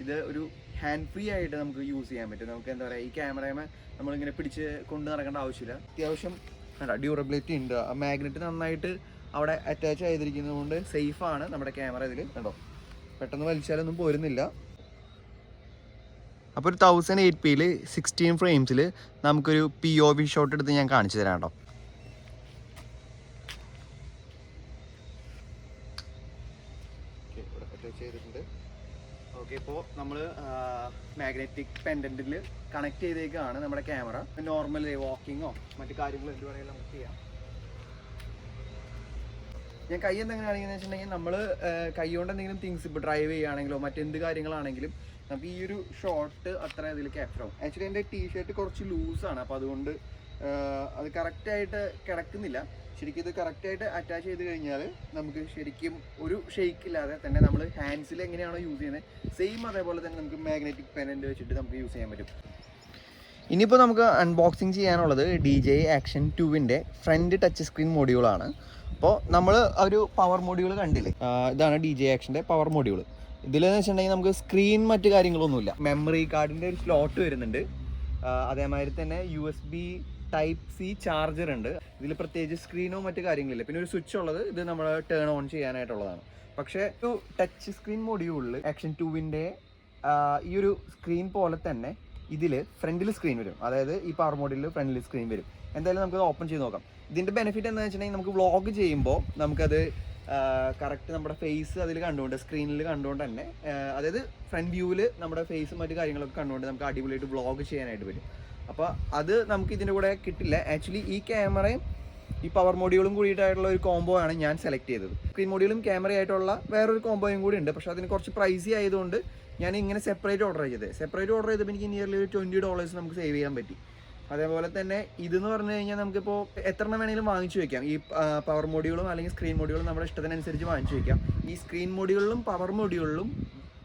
ഇത് ഒരു ഹാൻഡ് ഫ്രീ ആയിട്ട് നമുക്ക് യൂസ് ചെയ്യാൻ പറ്റും. നമുക്ക് എന്താ പറയുക, ഈ ക്യാമറയെ നമ്മളിങ്ങനെ പിടിച്ച് കൊണ്ട് നടക്കേണ്ട ആവശ്യമില്ല. അത്യാവശ്യം ഡ്യൂറബിലിറ്റി ഉണ്ട്. ആ മാഗ്നറ്റ് നന്നായിട്ട് അവിടെ അറ്റാച്ച് ചെയ്തിരിക്കുന്നത് കൊണ്ട് സേഫാണ് നമ്മുടെ ക്യാമറ. ഇതിൽ കണ്ടോ, പെട്ടെന്ന് വലിച്ചാലൊന്നും പോരുന്നില്ല. അപ്പോൾ ഒരു 1080p 16 ഫ്രെയിംസിൽ നമുക്കൊരു POV ഷോട്ട് എടുത്ത് ഞാൻ കാണിച്ചു തരാം കേട്ടോ. ചെയ്തിട്ടുണ്ട്. ഓക്കെ, ഇപ്പോൾ നമ്മൾ മാഗ്നറ്റിക് പെൻഡൻറ്റിൽ കണക്ട് ചെയ്തേക്കാണ് നമ്മുടെ ക്യാമറ. നോർമൽ വാക്കിങ്ങോ മറ്റു കാര്യങ്ങളോ എന്ത് വേണമെങ്കിലും നമുക്ക് ചെയ്യാം. ഞാൻ കൈ എന്തെങ്കിലും കാണിക്കുന്നത് വെച്ചിട്ടുണ്ടെങ്കിൽ നമ്മൾ കൈ കൊണ്ട് എന്തെങ്കിലും തിങ്സ് ഇപ്പോൾ ഡ്രൈവ് ചെയ്യുകയാണെങ്കിലോ മറ്റെന്ത് കാര്യങ്ങളാണെങ്കിലും നമുക്ക് ഈ ഒരു ഷോട്ട് അത്ര ഇതിൽ ക്യാപ്ചർ ആവും. ആക്ച്വലി എൻ്റെ ടീഷർട്ട് കുറച്ച് ലൂസാണ്, അപ്പോൾ അതുകൊണ്ട് അത് കറക്റ്റായിട്ട് കിടക്കുന്നില്ല. ശരിക്കും ഇത് കറക്റ്റായിട്ട് അറ്റാച്ച് ചെയ്ത് കഴിഞ്ഞാൽ നമുക്ക് ശരിക്കും ഒരു ഷെയ്ക്ക് ഇല്ലാതെ തന്നെ നമ്മൾ ഹാൻഡ്സിൽ എങ്ങനെയാണോ യൂസ് ചെയ്യുന്നത് സെയിം അതേപോലെ തന്നെ നമുക്ക് മാഗ്നറ്റിക് പെനൻ്റ് വെച്ചിട്ട് നമുക്ക് യൂസ് ചെയ്യാൻ പറ്റും. ഇനിയിപ്പോൾ നമുക്ക് അൺബോക്സിങ് ചെയ്യാനുള്ളത് DJI Action 2-ൻ്റെ ഫ്രണ്ട് ടച്ച് സ്ക്രീൻ മൊഡ്യൂളാണ്. അപ്പോൾ നമ്മൾ ഒരു പവർ മൊഡ്യൂൾ കണ്ടില്ലേ, ഇതാണ് DJI Actionൻ്റെ പവർ മൊഡ്യൂൾ. ഇതിലെന്ന് വെച്ചിട്ടുണ്ടെങ്കിൽ നമുക്ക് സ്ക്രീൻ മറ്റു കാര്യങ്ങളൊന്നുമില്ല. മെമ്മറി കാർഡിൻ്റെ ഒരു സ്ലോട്ട് വരുന്നുണ്ട്, അതേമാതിരി തന്നെ USB Type-C ചാർജർ ഉണ്ട്. ഇതിൽ പ്രത്യേകിച്ച് സ്ക്രീനോ മറ്റു കാര്യങ്ങളില്ല. പിന്നെ ഒരു സ്വിച്ച് ഉള്ളത്, ഇത് നമ്മൾ ടേൺ ഓൺ ചെയ്യാനായിട്ടുള്ളതാണ്. പക്ഷേ ഒരു ടച്ച് സ്ക്രീൻ മൊഡ്യൂളിൽ Action 2-ൻ്റെ ഈ ഒരു സ്ക്രീൻ പോലെ തന്നെ ഇതിൽ ഫ്രണ്ടിൽ സ്ക്രീൻ വരും. അതായത് ഈ പവർ മോഡിൽ ഫ്രണ്ടിൽ സ്ക്രീൻ വരും. എന്തായാലും നമുക്കത് ഓപ്പൺ ചെയ്ത് നോക്കാം. ഇതിൻ്റെ ബെനിഫിറ്റ് എന്താണെന്ന് വെച്ചിട്ടുണ്ടെങ്കിൽ നമുക്ക് വ്ളോഗ് ചെയ്യുമ്പോൾ നമുക്കത് കറക്റ്റ് നമ്മുടെ ഫേസ് അതിൽ കണ്ടുകൊണ്ട് സ്ക്രീനിൽ കണ്ടുകൊണ്ട് തന്നെ, അതായത് ഫ്രണ്ട് വ്യൂവിൽ നമ്മുടെ ഫേസും മറ്റു കാര്യങ്ങളൊക്കെ കണ്ടുകൊണ്ട് നമുക്ക് അടിപൊളിയായിട്ട് വ്ളോഗ് ചെയ്യാനായിട്ട് പറ്റും. അപ്പോൾ അത് നമുക്ക് ഇതിൻ്റെ കൂടെ കിട്ടില്ല. ആക്ച്വലി ഈ ക്യാമറയും ഈ പവർ മോഡ്യൂളും കൂടിയിട്ടായിട്ടുള്ള ഒരു കോംബോ ആണ് ഞാൻ സെലക്ട് ചെയ്തത്. സ്ക്രീൻ മോഡ്യൂളും ക്യാമറയായിട്ടുള്ള വേറൊരു കോംബോയും കൂടി ഉണ്ട്, പക്ഷേ അതിന് കുറച്ച് പ്രൈസി ആയതുകൊണ്ട് ഞാൻ ഇങ്ങനെ സെപ്പറേറ്റ് ഓർഡർ ചെയ്തപ്പോൾ എനിക്ക് നിയർലി ഒരു $20 നമുക്ക് സേവ് ചെയ്യാൻ പറ്റി. അതേപോലെ തന്നെ ഇതെന്ന് പറഞ്ഞു കഴിഞ്ഞാൽ നമുക്കിപ്പോൾ എത്ര എണ്ണം വേണമെങ്കിലും വാങ്ങിച്ചു വയ്ക്കാം. ഈ പവർ മോഡ്യൂളും അല്ലെങ്കിൽ സ്ക്രീൻ മോഡ്യൂളും നമ്മുടെ ഇഷ്ടത്തിനനുസരിച്ച് വാങ്ങിച്ചു വയ്ക്കാം. ഈ സ്ക്രീൻ മോഡ്യൂളിലും പവർ മോഡ്യൂളിലും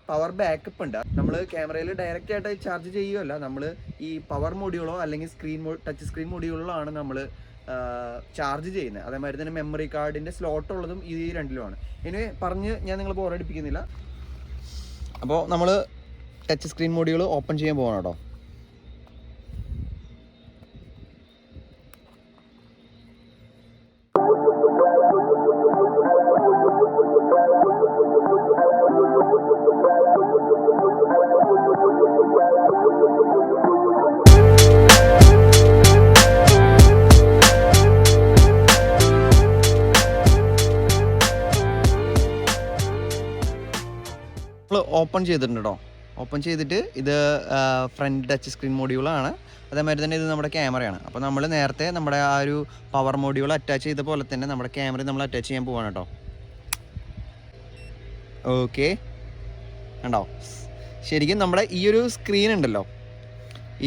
പവർ ബാക്കപ്പ് ഉണ്ട്. നമ്മൾ ക്യാമറയിൽ ഡയറക്റ്റ് ആയിട്ട് ചാർജ് ചെയ്യുകയല്ല, നമ്മൾ ഈ പവർ മോഡ്യൂളോ അല്ലെങ്കിൽ ടച്ച് സ്ക്രീൻ മോഡ്യൂളിലോ ആണ് നമ്മൾ ചാർജ് ചെയ്യുന്നത്. അതേമാതിരി തന്നെ മെമ്മറി കാർഡിൻ്റെ സ്ലോട്ട് ഉള്ളതും ഈ രണ്ടിലുമാണ്. ഇനി പറഞ്ഞ് ഞാൻ നിങ്ങൾ ബോറടിപ്പിക്കുന്നില്ല. അപ്പോൾ നമ്മൾ ടച്ച് സ്ക്രീൻ മോഡ്യൂൾ ഓപ്പൺ ചെയ്യാൻ പോകണം കേട്ടോ. ഓപ്പൺ ചെയ്തിട്ടുണ്ട് കേട്ടോ. ഓപ്പൺ ചെയ്തിട്ട് ഇത് ഫ്രണ്ട് ടച്ച് സ്ക്രീൻ മൊഡ്യൂളാണ്. അതേമാതിരി തന്നെ ഇത് നമ്മുടെ ക്യാമറയാണ്. അപ്പോൾ നമ്മൾ നേരത്തെ നമ്മുടെ ആ ഒരു പവർ മൊഡ്യൂൾ അറ്റാച്ച് ചെയ്ത പോലെ തന്നെ നമ്മുടെ ക്യാമറ നമ്മൾ അറ്റാച്ച് ചെയ്യാൻ പോവാണ് കേട്ടോ. ഓക്കെ, കണ്ടോ? ശരിക്കും നമ്മുടെ ഈ ഒരു സ്ക്രീൻ ഉണ്ടല്ലോ,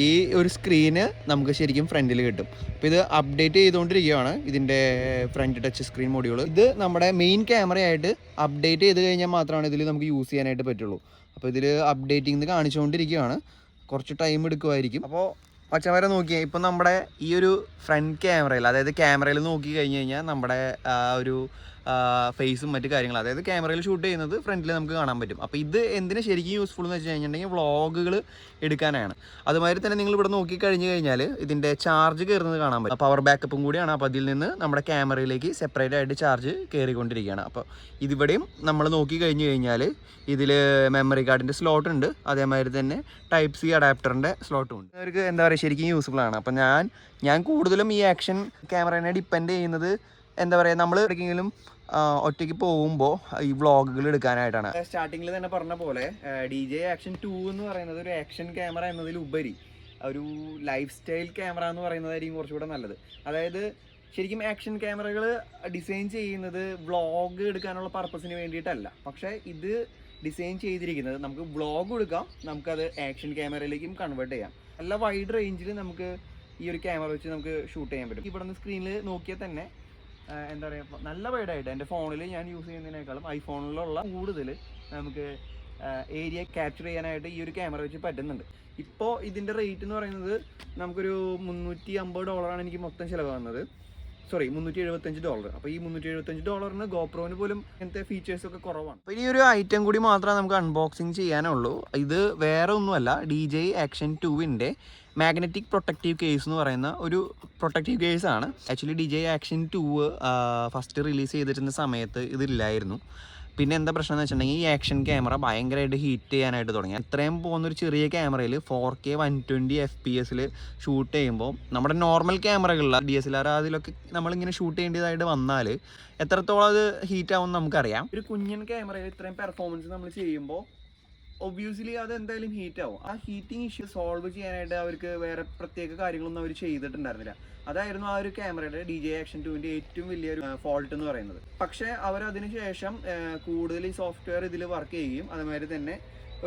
ഈ ഒരു സ്ക്രീന് നമുക്ക് ശരിക്കും ഫ്രണ്ടിൽ കിട്ടും. അപ്പോൾ ഇത് അപ്ഡേറ്റ് ചെയ്തുകൊണ്ടിരിക്കുകയാണ് ഇതിൻ്റെ ഫ്രണ്ട് ടച്ച് സ്ക്രീൻ മൊഡ്യൂൾ. ഇത് നമ്മുടെ മെയിൻ ക്യാമറയായിട്ട് അപ്ഡേറ്റ് ചെയ്ത് കഴിഞ്ഞാൽ മാത്രമാണ് ഇതിൽ നമുക്ക് യൂസ് ചെയ്യാനായിട്ട് പറ്റുള്ളൂ. അപ്പോൾ ഇതിൽ അപ്ഡേറ്റിംഗ് കാണിച്ചുകൊണ്ടിരിക്കുകയാണ്, കുറച്ച് ടൈം എടുക്കുമായിരിക്കും. അപ്പോൾ പച്ചമരം നോക്കിയാൽ ഇപ്പം നമ്മുടെ ഈ ഒരു ഫ്രണ്ട് ക്യാമറയിൽ, അതായത് ക്യാമറയിൽ നോക്കി കഴിഞ്ഞ് കഴിഞ്ഞാൽ നമ്മുടെ ഒരു ഫേസും മറ്റു കാര്യങ്ങളും, അതായത് ക്യാമറയിൽ ഷൂട്ട് ചെയ്യുന്നത് ഫ്രണ്ടിൽ നമുക്ക് കാണാൻ പറ്റും. അപ്പോൾ ഇത് എന്തിനാ ശരിക്കും യൂസ്ഫുൾ എന്ന് വെച്ച് കഴിഞ്ഞിട്ടുണ്ടെങ്കിൽ വ്ളോഗുകൾ എടുക്കാനാണ്. അതുമാതിരി തന്നെ നിങ്ങൾ ഇവിടെ നോക്കി കഴിഞ്ഞ് കഴിഞ്ഞാൽ ഇതിൻ്റെ ചാർജ് കയറുന്നത് കാണാൻ പറ്റും. പവർ ബാക്കപ്പും കൂടിയാണ്. അപ്പോൾ അതിൽ നിന്ന് നമ്മുടെ ക്യാമറയിലേക്ക് സെപ്പറേറ്റ് ആയിട്ട് ചാർജ് കയറിക്കൊണ്ടിരിക്കുകയാണ്. അപ്പോൾ ഇതിവിടെയും നമ്മൾ നോക്കി കഴിഞ്ഞ് കഴിഞ്ഞാൽ ഇതിൽ മെമ്മറി കാർഡിൻ്റെ സ്ലോട്ട് ഉണ്ട്, അതേമാതിരി തന്നെ Type-C അഡാപ്റ്ററിൻ്റെ സ്ലോട്ടും ഉണ്ട്. അവർക്ക് എന്താ പറയുക ശരിക്കും യൂസ്ഫുൾ ആണ്. അപ്പോൾ ഞാൻ കൂടുതലും ഈ ആക്ഷൻ ക്യാമറേനെ ഡിപ്പെൻഡ് ചെയ്യുന്നത് എന്താ പറയുക, നമ്മൾ എവിടെയെങ്കിലും ഒറ്റയ്ക്ക് പോകുമ്പോൾ ഈ വ്ളോഗുകൾ എടുക്കാനായിട്ടാണ്. സ്റ്റാർട്ടിങ്ങിൽ തന്നെ പറഞ്ഞ പോലെ DJI Action 2 എന്ന് പറയുന്നത് ഒരു ആക്ഷൻ ക്യാമറ എന്നതിലുപരി ഒരു ലൈഫ് സ്റ്റൈൽ ക്യാമറ എന്ന് പറയുന്നതായിരിക്കും കുറച്ചുകൂടെ നല്ലത്. അതായത് ശരിക്കും ആക്ഷൻ ക്യാമറകൾ ഡിസൈൻ ചെയ്യുന്നത് വ്ളോഗ് എടുക്കാനുള്ള പർപ്പസിന് വേണ്ടിയിട്ടല്ല, പക്ഷേ ഇത് ഡിസൈൻ ചെയ്തിരിക്കുന്നത് നമുക്ക് വ്ളോഗ് എടുക്കാം, നമുക്കത് ആക്ഷൻ ക്യാമറയിലേക്കും കൺവേർട്ട് ചെയ്യാം. നല്ല വൈഡ് റേഞ്ചിൽ നമുക്ക് ഈ ഒരു ക്യാമറ വെച്ച് നമുക്ക് ഷൂട്ട് ചെയ്യാൻ പറ്റും. ഇവിടെ നിന്ന് സ്ക്രീനിൽ നോക്കിയാൽ തന്നെ എന്താ പറയുക നല്ല വൈഡായിട്ട് എൻ്റെ ഫോണിൽ ഞാൻ യൂസ് ചെയ്യുന്നതിനേക്കാളും ഐഫോണിലുള്ള കൂടുതൽ നമുക്ക് ഏരിയ ക്യാപ്ചർ ചെയ്യാനായിട്ട് ഈ ഒരു ക്യാമറ വെച്ച് പറ്റുന്നുണ്ട്. ഇപ്പോൾ ഇതിൻ്റെ റേറ്റ് എന്ന് പറയുന്നത് നമുക്കൊരു $350 എനിക്ക് മൊത്തം ചിലവ് വന്നത്. സോറി, $375. അപ്പോൾ ഈ $375 ഗോപ്രോന് പോലും ഇങ്ങനത്തെ ഫീച്ചേഴ്സൊക്കെ കുറവാണ്. അപ്പോൾ ഈ ഒരു ഐറ്റം കൂടി മാത്രമേ നമുക്ക് അൺബോക്സിങ് ചെയ്യാനുള്ളൂ. ഇത് വേറെ ഒന്നുമല്ല, DJI Action 2-ൻ്റെ മാഗ്നറ്റിക് പ്രൊട്ടക്റ്റീവ് കേസ് എന്ന് പറയുന്ന ഒരു പ്രൊട്ടക്റ്റീവ് കേസാണ്. Actually DJI Action 2 first release ചെയ്തിരുന്ന സമയത്ത് ഇതില്ലായിരുന്നു. പിന്നെ എന്താ പ്രശ്നം എന്ന് വെച്ചിട്ടുണ്ടെങ്കിൽ ഈ ആക്ഷൻ ക്യാമറ ഭയങ്കരമായിട്ട് ഹീറ്റ് ചെയ്യാനായിട്ട് തുടങ്ങി. ഇത്രയും പോകുന്നൊരു ചെറിയ ക്യാമറയിൽ 4K 120 FPS ഷൂട്ട് ചെയ്യുമ്പോൾ നമ്മുടെ നോർമൽ ക്യാമറകളിൽ DSLR അതിലൊക്കെ നമ്മളിങ്ങനെ ഷൂട്ട് ചെയ്യേണ്ടതായിട്ട് വന്നാൽ എത്രത്തോളം അത് ഹീറ്റ് ആവും നമുക്കറിയാം. ഒരു കുഞ്ഞൻ ക്യാമറയിൽ ഇത്രയും പെർഫോമൻസ് നമ്മൾ ചെയ്യുമ്പോൾ ഒബ്വിയസ്ലി അത് എന്തായാലും ഹീറ്റ് ആവും. ആ ഹീറ്റിംഗ് ഇഷ്യൂ സോൾവ് ചെയ്യാനായിട്ട് അവർക്ക് വേറെ പ്രത്യേക കാര്യങ്ങളൊന്നും അവർ ചെയ്തിട്ടുണ്ടായിരുന്നില്ല. അതായിരുന്നു ആ ഒരു ക്യാമറയുടെ DJI Action 2ന്റെ ഏറ്റവും വലിയൊരു ഫോൾട്ട് എന്ന് പറയുന്നത്. പക്ഷേ അവരതിന് ശേഷം കൂടുതൽ ഈ സോഫ്റ്റ്വെയർ ഇതിൽ വർക്ക് ചെയ്യുകയും അതുമാതിരി തന്നെ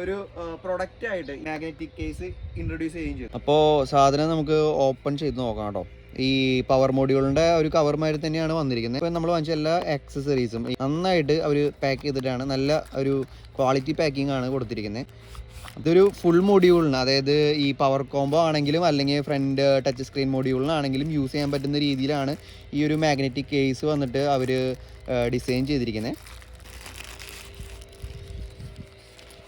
ഒരു പ്രൊഡക്റ്റ് ആയിട്ട് മാഗ്നറ്റിക് കേസ് ഇൻട്രൊഡ്യൂസ് ചെയ്യുകയും ചെയ്തു. അപ്പോൾ സാധനം നമുക്ക് ഓപ്പൺ ചെയ്ത് നോക്കാം കേട്ടോ. ഈ പവർ മോഡ്യൂളിൻ്റെ ഒരു കവർമാതിരി തന്നെയാണ് വന്നിരിക്കുന്നത്. ഇപ്പോൾ നമ്മൾ വാങ്ങിച്ച എല്ലാ ആക്സസറീസും നന്നായിട്ട് അവർ പാക്ക് ചെയ്തിട്ടാണ്, നല്ല ഒരു ക്വാളിറ്റി പാക്കിംഗ് ആണ് കൊടുത്തിരിക്കുന്നത്. ഇതൊരു ഫുൾ മൊഡ്യൂളിന്, അതായത് ഈ പവർ കോംബോ ആണെങ്കിലും അല്ലെങ്കിൽ ഫ്രണ്ട് ടച്ച് സ്ക്രീൻ മൊഡ്യൂളിനാണെങ്കിലും യൂസ് ചെയ്യാൻ പറ്റുന്ന രീതിയിലാണ് ഈ ഒരു മാഗ്നറ്റിക് കേസ് വന്നിട്ട് അവർ ഡിസൈൻ ചെയ്തിരിക്കുന്നത്.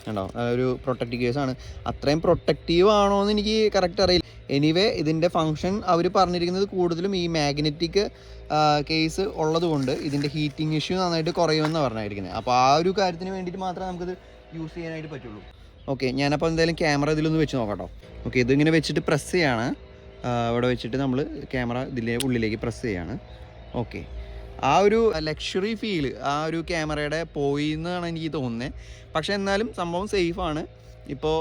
കണ്ടോ, ഒരു പ്രൊട്ടക്റ്റീവ് കേസാണ്. അത്രയും പ്രൊട്ടക്റ്റീവ് ആണോ എന്ന് എനിക്ക് കറക്റ്റ് അറിയില്ല. എനിവേ ഇതിൻ്റെ ഫങ്ഷൻ അവർ പറഞ്ഞിരിക്കുന്നത് കൂടുതലും ഈ മാഗ്നറ്റിക് കേസ് ഉള്ളത് കൊണ്ട് ഇതിൻ്റെ ഹീറ്റിംഗ് ഇഷ്യൂ നന്നായിട്ട് കുറയുമെന്ന് പറഞ്ഞിരിക്കുന്നത്. അപ്പോൾ ആ ഒരു കാര്യത്തിന് വേണ്ടിയിട്ട് മാത്രമേ നമുക്കിത് യൂസ് ചെയ്യാനായിട്ട് പറ്റുള്ളൂ. ഓക്കെ, ഞാനപ്പോൾ എന്തായാലും ക്യാമറ ഇതിലൊന്ന് വെച്ച് നോക്കാം കേട്ടോ. ഓക്കെ, ഇതിങ്ങനെ വെച്ചിട്ട് പ്രസ് ചെയ്യാണ്. ഇവിടെ വെച്ചിട്ട് നമ്മൾ ക്യാമറ ഇതിൻ്റെ ഉള്ളിലേക്ക് പ്രസ് ചെയ്യാണ്. ഓക്കെ, ആ ഒരു ലക്ഷറി ഫീല് ആ ഒരു ക്യാമറയുടെ പോയി എന്നാണ് എനിക്ക് തോന്നുന്നത്. പക്ഷേ എന്നാലും സംഭവം സേഫാണ്. ഇപ്പോൾ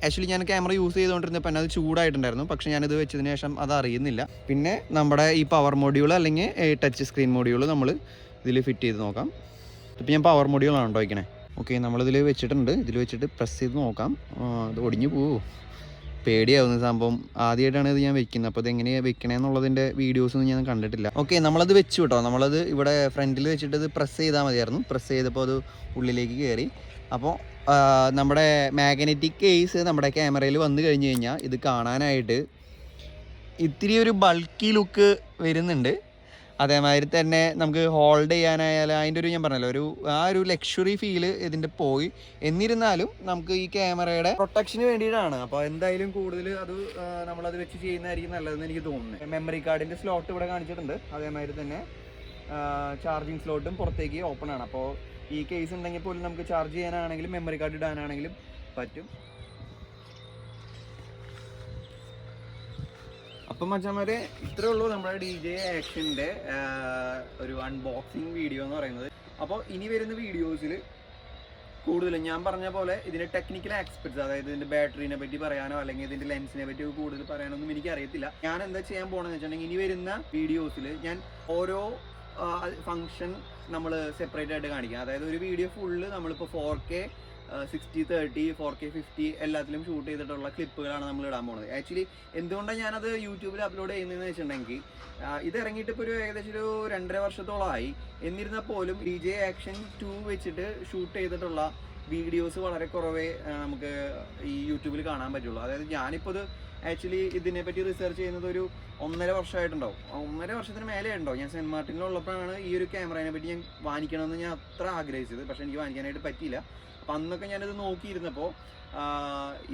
ആക്ച്വലി ഞാൻ ക്യാമറ യൂസ് ചെയ്തുകൊണ്ടിരുന്നപ്പോൾ തന്നെ അത് ചൂടായിട്ടുണ്ടായിരുന്നു. പക്ഷേ ഞാനിത് വെച്ചതിന് ശേഷം അത് അറിയുന്നില്ല. പിന്നെ നമ്മുടെ ഈ പവർ മോഡ്യൂൾ അല്ലെങ്കിൽ ടച്ച് സ്ക്രീൻ മോഡ്യൂൾ നമ്മൾ ഇതിൽ ഫിറ്റ് ചെയ്ത് നോക്കാം. ഇപ്പോൾ ഞാൻ പവർ മോഡ്യൂളാണ് കേട്ടോ വയ്ക്കണേ. ഓക്കെ, നമ്മളിതിൽ വെച്ചിട്ടുണ്ട്. ഇതിൽ വെച്ചിട്ട് പ്രസ് ചെയ്ത് നോക്കാം. ഇത് ഒടിഞ്ഞു പോവോ, പേടിയാവുന്ന സംഭവം. ആദ്യമായിട്ടാണ് ഇത് ഞാൻ വെക്കുന്നത്. അപ്പോൾ ഇത് എങ്ങനെയാണ് വെക്കണേന്നുള്ളതിൻ്റെ വീഡിയോസൊന്നും ഞാൻ കണ്ടിട്ടില്ല. ഓക്കെ, നമ്മളത് വെച്ചു കേട്ടോ. നമ്മളത് ഇവിടെ ഫ്രണ്ടിൽ വെച്ചിട്ട് ഇത് പ്രസ് ചെയ്താൽ മതിയായിരുന്നു. പ്രസ് ചെയ്തപ്പോൾ അത് ഉള്ളിലേക്ക് കയറി. അപ്പോൾ നമ്മുടെ മാഗ്നറ്റിക് കേസ് നമ്മുടെ ക്യാമറയിൽ വന്നു കഴിഞ്ഞ് കഴിഞ്ഞാൽ ഇത് കാണാനായിട്ട് ഇത്തിരി ഒരു ബൾക്കി ലുക്ക് വരുന്നുണ്ട്. അതേമാതിരി തന്നെ നമുക്ക് ഹോൾഡ് ചെയ്യാനായാലും അതിൻ്റെ ഒരു, ഞാൻ പറഞ്ഞല്ലോ, ആ ഒരു ലക്ഷറി ഫീല് ഇതിൻ്റെ പോയി. എന്നിരുന്നാലും നമുക്ക് ഈ ക്യാമറയുടെ പ്രൊട്ടക്ഷന് വേണ്ടിയിട്ടാണ്. അപ്പോൾ എന്തായാലും കൂടുതൽ അത് നമ്മളത് വെച്ച് ചെയ്യുന്നതായിരിക്കും നല്ലതെന്ന് എനിക്ക് തോന്നുന്നത്. മെമ്മറി കാർഡിൻ്റെ സ്ലോട്ട് ഇവിടെ കാണിച്ചിട്ടുണ്ട്. അതേമാതിരി തന്നെ ചാർജിങ് സ്ലോട്ടും പുറത്തേക്ക് ഓപ്പൺ ആണ്. അപ്പോൾ ഈ കേസ് ഉണ്ടെങ്കിൽ പോലും നമുക്ക് ചാർജ് ചെയ്യാനാണെങ്കിലും മെമ്മറി കാർഡ് ഇടാനാണെങ്കിലും പറ്റും. അപ്പം മച്ചാന്മാരെ, ഇത്രേ ഉള്ളൂ നമ്മുടെ DJI Actionൻ്റെ ഒരു അൺബോക്സിങ് വീഡിയോ എന്ന് പറയുന്നത്. അപ്പോൾ ഇനി വരുന്ന വീഡിയോസിൽ കൂടുതലും ഞാൻ പറഞ്ഞ പോലെ ഇതിൻ്റെ ടെക്നിക്കൽ ആസ്പെക്ട്സ്, അതായത് ഇതിൻ്റെ ബാറ്ററിനെ പറ്റി പറയാനോ അല്ലെങ്കിൽ ഇതിൻ്റെ ലെൻസിനെ പറ്റി കൂടുതൽ പറയാനൊന്നും എനിക്ക് അറിയത്തില്ല. ഞാൻ എന്താ ചെയ്യാൻ പോകണമെന്ന് വെച്ചിട്ടുണ്ടെങ്കിൽ ഇനി വരുന്ന വീഡിയോസിൽ ഞാൻ ഓരോ ഫങ്ഷൻ നമ്മൾ സെപ്പറേറ്റ് ആയിട്ട് കാണിക്കാം. അതായത് ഒരു വീഡിയോ ഫുള്ള് നമ്മളിപ്പോൾ 4K 60/30 4K 50 എല്ലാത്തിലും ഷൂട്ട് ചെയ്തിട്ടുള്ള ക്ലിപ്പുകളാണ് നമ്മൾ ഇടാൻ പോകുന്നത്. ആക്ച്വലി എന്തുകൊണ്ടാണ് ഞാനത് യൂട്യൂബിൽ അപ്ലോഡ് ചെയ്യുന്നതെന്ന് വെച്ചിട്ടുണ്ടെങ്കിൽ ഇത് ഇറങ്ങിയിട്ട് ഇപ്പോൾ ഒരു ഏകദേശം ഒരു 2.5 വർഷത്തോളമായി. എന്നിരുന്നാൽ പോലും DJI Action 2 വെച്ചിട്ട് ഷൂട്ട് ചെയ്തിട്ടുള്ള വീഡിയോസ് വളരെ കുറവേ നമുക്ക് ഈ യൂട്യൂബിൽ കാണാൻ പറ്റുള്ളൂ. അതായത് ഞാനിപ്പോൾ ഇത് ആക്ച്വലി ഇതിനെപ്പറ്റി റിസർച്ച് ചെയ്യുന്നത് ഒരു 1.5 വർഷമായിട്ടുണ്ടാവും. 1.5 വർഷത്തിന് മേലെ ഉണ്ടോ. ഞാൻ സെൻറ്റ് മാർട്ടിനിലുള്ളപ്പോഴാണ് ഈ ഒരു ക്യാമറയെ പറ്റി ഞാൻ വാങ്ങിക്കണമെന്ന് ഞാൻ അത്ര ആഗ്രഹിച്ചത്. പക്ഷേ എനിക്ക് വാങ്ങിക്കാനായിട്ട് പറ്റിയില്ല. അപ്പം അന്നൊക്കെ ഞാനിത് നോക്കിയിരുന്നപ്പോൾ